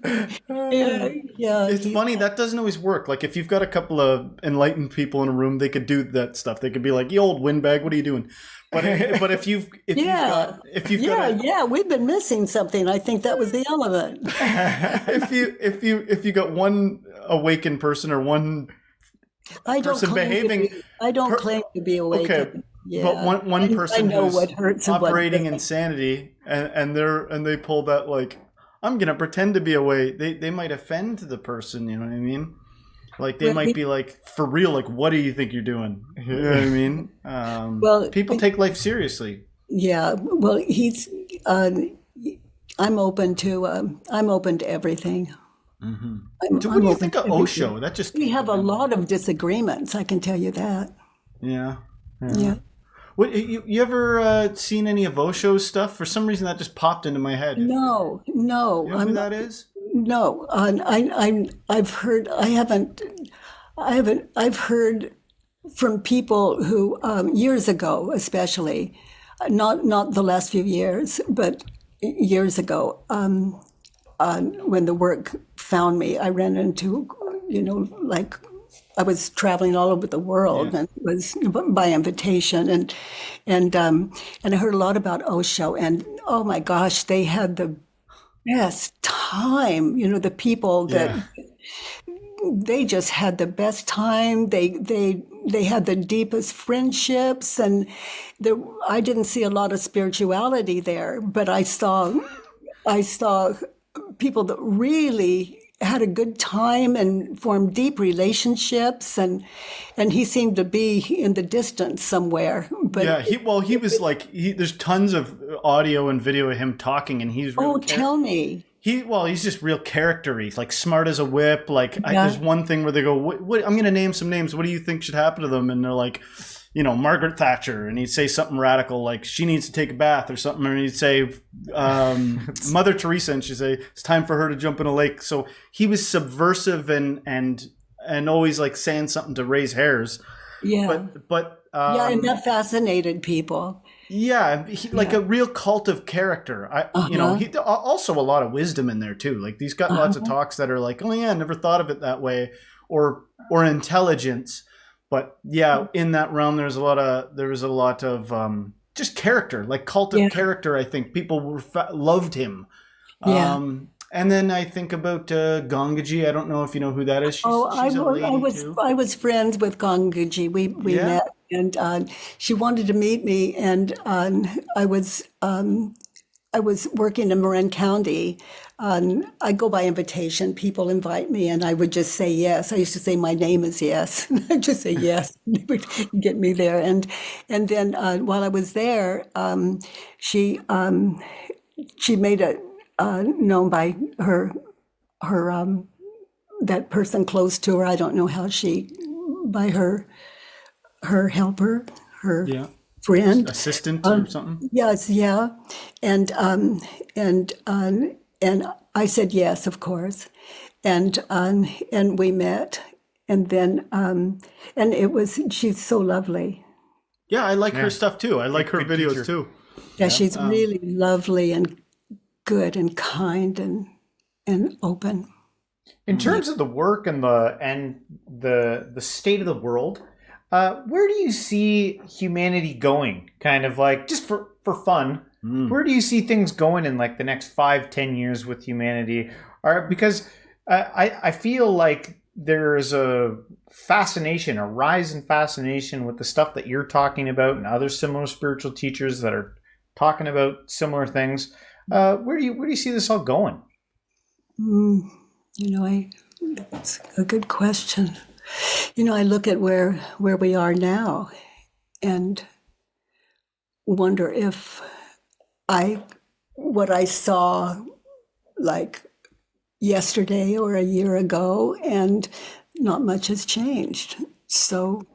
Yeah. It's funny, that doesn't always work. Like, if you've got a couple of enlightened people in a room, they could do that stuff. They could be like, you old windbag, what are you doing? But if you've got we've been missing something. I think that was the element. if you got one awakened person or one person behaving, I don't claim to be awakened. Okay, but one person who's what hurts operating insanity, and they pull that like, I'm gonna pretend to be awake. They might offend the person. You know what I mean? Like they might be like, for real, like, what do you think you're doing? You know what I mean? People take life seriously. Yeah. Well, I'm open to everything. Mm-hmm. What do you think of Osho? We have a lot of disagreements. I can tell you that. Yeah. What you ever seen any of Osho's stuff? For some reason, that just popped into my head. No. You know who that is? No, I've heard. I've heard from people who years ago, especially, not the last few years, but years ago, when the work found me, I ran into, like, I was traveling all over the world, and it was by invitation, and I heard a lot about Osho, and oh my gosh, they had the best time. The people that they just had the best time. They had the deepest friendships, and I didn't see a lot of spirituality there, but I saw people that really had a good time and formed deep relationships, and he seemed to be in the distance somewhere. But he was like, there's tons of audio and video of him talking, and he's real tell me. He's just real character-y, like smart as a whip. Like there's one thing where they go, what I'm going to name some names. What do you think should happen to them? And they're like, Margaret Thatcher, and he'd say something radical like she needs to take a bath or something, and he'd say Mother Teresa, and she'd say it's time for her to jump in a lake. So he was subversive and always like saying something to raise hairs. Yeah, but and that fascinated people. Yeah, like a real cult of character. He also a lot of wisdom in there too. Like he's got lots of talks that are like, oh yeah, I never thought of it that way, or intelligence. But in that realm, there was a lot of just character, like cult of character. I think people loved him. Yeah. And then I think about Gangaji. I don't know if you know who that is. She's a lady too. I was friends with Gangaji. We met, and she wanted to meet me, and I I was working in Marin County. I go by invitation. People invite me, and I would just say yes. I used to say my name is yes. I'd just say yes. They would get me there. And then while I was there, she made it known by her that person close to her. I don't know how by her helper, her friend, assistant or something. Yes, yeah, and I said yes, of course, and we met, and then and she's so lovely. Yeah, I like her stuff too. I like her videos teacher. Too. Yeah, she's really lovely and good and kind and open. In terms of the work and the state of the world, where do you see humanity going? Kind of like just for fun, where do you see things going in like the next 5-10 years with humanity? Because I feel like there's a fascination, a rise in fascination with the stuff that you're talking about and other similar spiritual teachers that are talking about similar things. Where do you see this all going? That's a good question. I look at where we are now and wonder if what I saw like yesterday or a year ago, and not much has changed. So,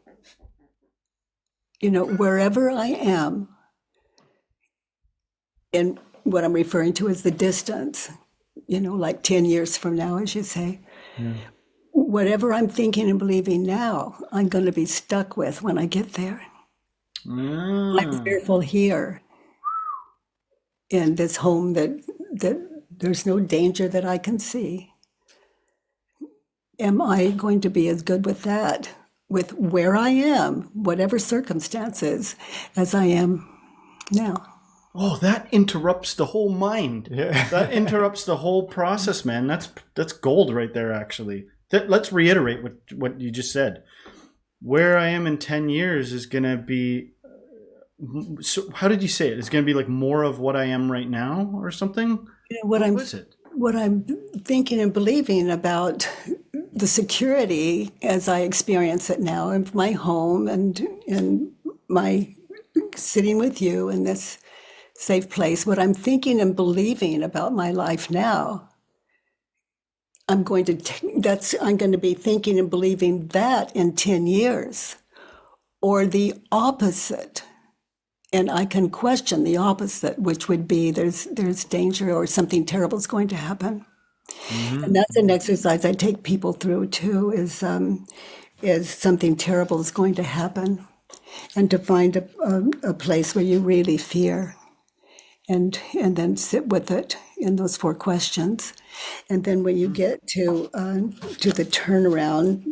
wherever I am, and what I'm referring to is the distance, like 10 years from now, as you say, whatever I'm thinking and believing now, I'm going to be stuck with when I get there. I'm fearful here in this home that there's no danger that I can see. Am I going to be as good with that, with where I am, whatever circumstances, as I am now? Oh, that interrupts the whole mind. Yeah. That interrupts the whole process, man. That's gold right there, actually. Let's reiterate what you just said. Where I am in 10 years is going to be... So how did you say it? It's going to be like more of what I am right now or something? What is it? What I'm thinking and believing about the security as I experience it now in my home and in my sitting with you in this safe place, what I'm thinking and believing about my life now, I'm going to be thinking and believing that in 10 years, or the opposite. And I can question the opposite, which would be there's danger or something terrible is going to happen. Mm-hmm. And that's an exercise I take people through too, is something terrible is going to happen, and to find a place where you really fear, and then sit with it in those 4 questions. And then when you get to the turnaround,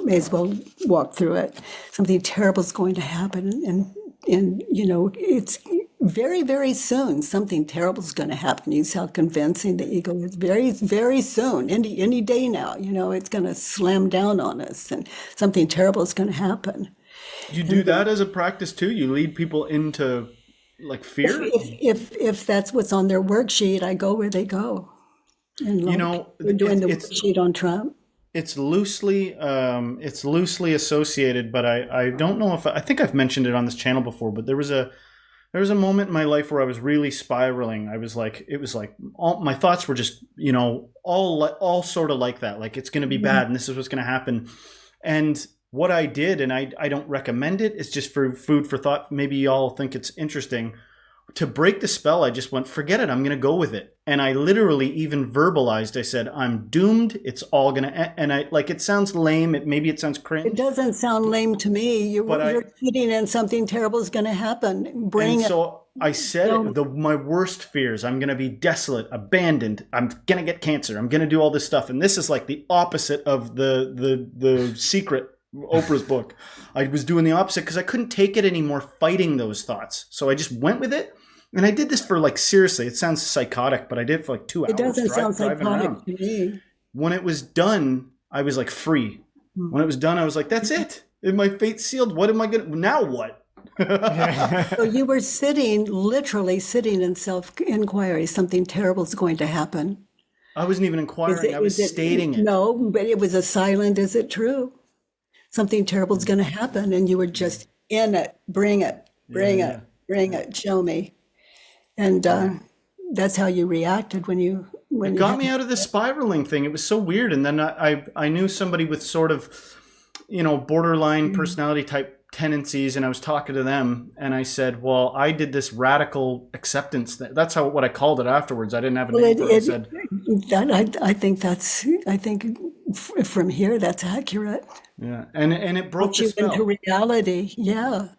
may as well walk through it. Something terrible is going to happen, and it's very, very soon something terrible is going to happen. You see how convincing the ego is. Very, very soon, any day now, it's going to slam down on us, and something terrible is going to happen. You do that as a practice too? You lead people into like fear? If that's what's on their worksheet, I go where they go. And we're doing the worksheet on Trump. It's loosely associated, but I don't know if I think I've mentioned it on this channel before. But there was a moment in my life where I was really spiraling. It was like all my thoughts were just all sort of like that. Like it's going to be bad, and this is what's going to happen. And what I did, and I don't recommend it. It's just for food for thought. Maybe y'all think it's interesting. To break the spell, I just went, forget it. I'm going to go with it. And I literally even verbalized. I said, I'm doomed. It's all going to end. And it sounds lame. Maybe it sounds cringe. It doesn't sound lame to me. You're sitting in something terrible is going to happen. So I said my worst fears. I'm going to be desolate, abandoned. I'm going to get cancer. I'm going to do all this stuff. And this is like the opposite of the secret Oprah's book. I was doing the opposite because I couldn't take it anymore fighting those thoughts. So I just went with it. And I did this for seriously, it sounds psychotic, but I did it for 2 hours. It doesn't sound psychotic to me. When it was done, I was free. When it was done, I was like, that's it. My fate's sealed. What am I going to, now what? So you were literally sitting in self-inquiry. Something terrible is going to happen. I wasn't even inquiring. I was stating it. No, but it was a silent, is it true? Something terrible is going to happen. And you were just in it. Bring it, bring it, show me. And that's how you reacted when you got me out of the spiraling thing. It was so weird. And then I knew somebody with sort of, borderline personality type tendencies, and I was talking to them, and I said, well, I did this radical acceptance thing. That's what I called it afterwards. I didn't have a name for it. I think from here that's accurate. Yeah, and it broke the spell. Into reality. Yeah.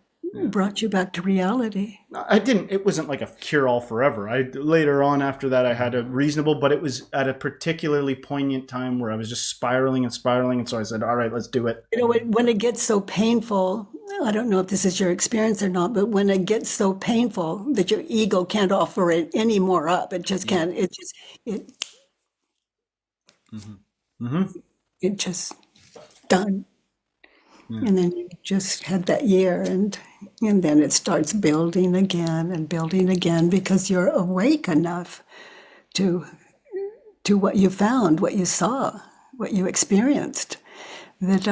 Brought you back to reality. It wasn't like a cure-all forever. Later on after that, I had a reasonable, but it was at a particularly poignant time where I was just spiraling. And so I said, all right, let's do it. When it gets so painful, I don't know if this is your experience or not, but when it gets so painful that your ego can't offer it any more up, it just can't, it just done. Yeah. And then you just had that year, and then it starts building again because you're awake enough to what you found, what you saw, what you experienced, that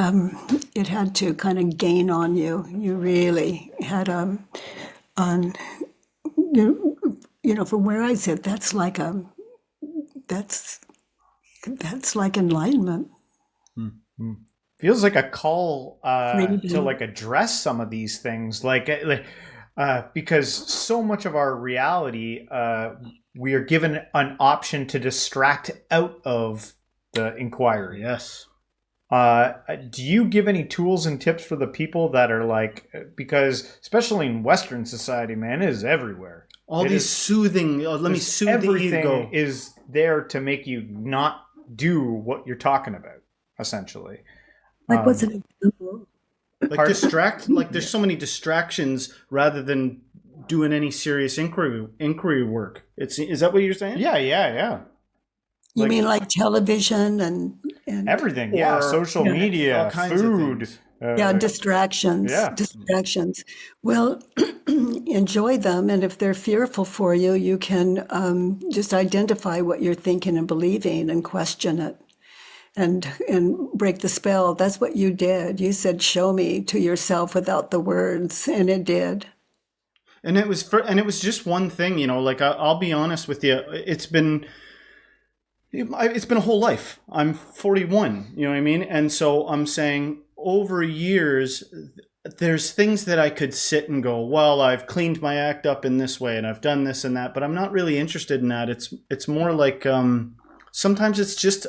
it had to kind of gain on you. You really had from where I sit, that's like enlightenment. Mm-hmm. Feels like a call to like address some of these things, because so much of our reality, we are given an option to distract out of the inquiry. Yes. Do you give any tools and tips for the people that are because especially in Western society, man, it is everywhere. Soothing, let me soothe the ego. Everything is there to make you not do what you're talking about, essentially. What's an example? There's so many distractions rather than doing any serious inquiry work. Is that what you're saying? Yeah. You mean like television and everything? Social media, all kinds food. Of things. Distractions. Yeah. Distractions. Well, enjoy them, and if they're fearful for you, you can just identify what you're thinking and believing and question it. And break the spell. That's what you did. You said, "Show me," to yourself without the words, and it did. And it was just one thing, I'll be honest with you. It's been a whole life. I'm 41. You know what I mean? And so I'm saying over years, there's things that I could sit and go, well, I've cleaned my act up in this way, and I've done this and that, but I'm not really interested in that. It's more like sometimes it's just.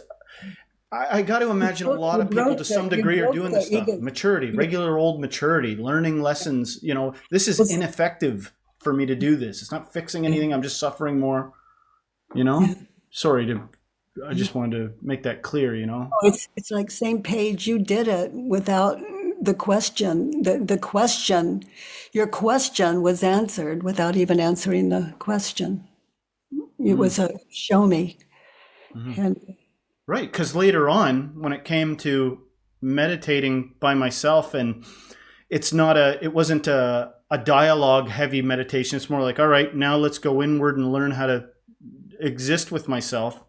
I got to imagine a lot of people to some degree are doing this stuff. Maturity, regular old maturity, learning lessons. This is ineffective for me to do this. It's not fixing anything. I'm just suffering more. Sorry I just wanted to make that clear. It's like same page. You did it without the question. The question, your question was answered without even answering the question. It was a show me. Mm-hmm. And right, because later on, when it came to meditating by myself, and it wasn't a dialogue heavy meditation. It's more like, all right, now let's go inward and learn how to exist with myself.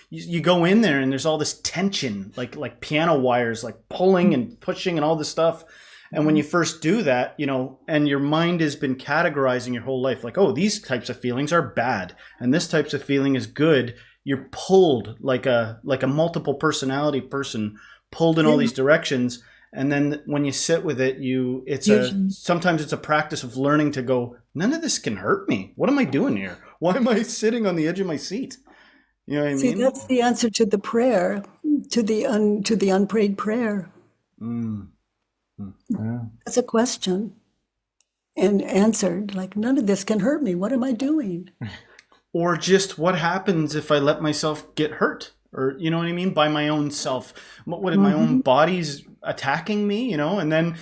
You go in there and there's all this tension, like piano wires, like pulling and pushing and all this stuff. And when you first do that, and your mind has been categorizing your whole life, like, oh, these types of feelings are bad, and this types of feeling is good. You're pulled like a multiple personality person, pulled in all these directions. And then when you sit with it, sometimes it's a practice of learning to go, none of this can hurt me. What am I doing here? Why am I sitting on the edge of my seat? You know what I mean? That's the answer to the prayer, to the unprayed prayer. Yeah. That's a question, and answered like, none of this can hurt me. What am I doing? Or just what happens if I let myself get hurt? Or, you know what I mean? By my own self. What if my own body's attacking me, And then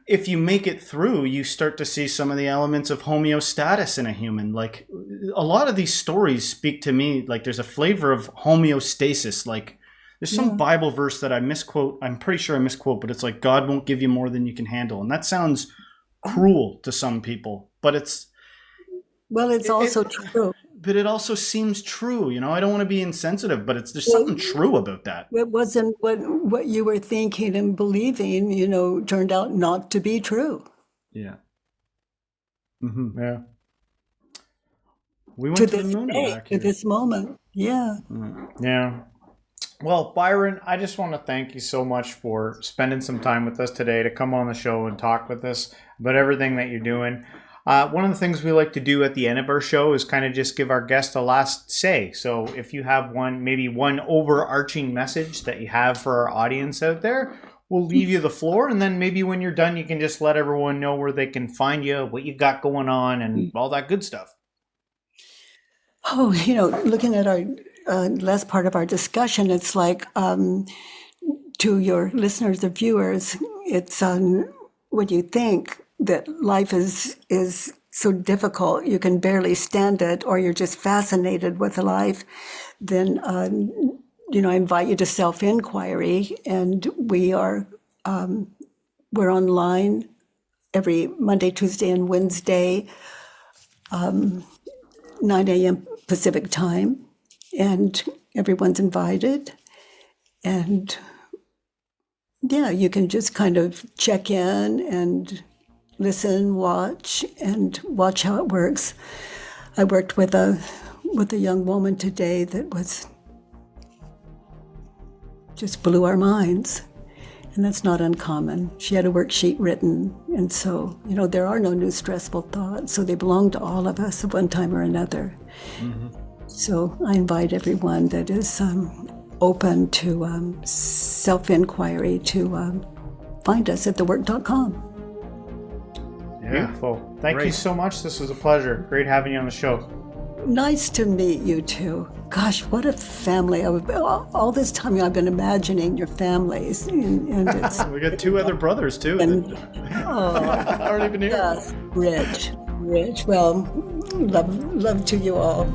if you make it through, you start to see some of the elements of homeostasis in a human. Like a lot of these stories speak to me, like there's a flavor of homeostasis. Like there's some Bible verse that I misquote. I'm pretty sure I misquote, but it's like, God won't give you more than you can handle. And that sounds cruel to some people, but it's also true. But it also seems true. I don't want to be insensitive, but there's something true about that. It wasn't what you were thinking and believing, turned out not to be true. Yeah. Mm-hmm. Yeah. We went to the this moon day, back to this moment. Yeah. Yeah. Well, Byron, I just want to thank you so much for spending some time with us today to come on the show and talk with us about everything that you're doing. One of the things we like to do at the end of our show is kind of just give our guest a last say. So if you have maybe one overarching message that you have for our audience out there, we'll leave you the floor. And then maybe when you're done, you can just let everyone know where they can find you, what you've got going on, and all that good stuff. Oh, looking at our last part of our discussion, it's like to your listeners or viewers, it's when you think that life is so difficult, you can barely stand it, or you're just fascinated with life, then I invite you to self-inquiry, and we're online every Monday, Tuesday, and Wednesday, 9 a.m. Pacific time, and everyone's invited. And yeah, you can just kind of check in and listen, watch how it works. I worked with a young woman today that just blew our minds. And that's not uncommon. She had a worksheet written. And so, there are no new stressful thoughts. So they belong to all of us at one time or another. Mm-hmm. So I invite everyone that is open to self-inquiry to find us at thework.com. Beautiful. Thank you so much. This was a pleasure. Great having you on the show. Nice to meet you too. Gosh, what a family. All this time I've been imagining your families. And it's, we got two other brothers too. Aren't even here. Yes, rich. Well, love to you all.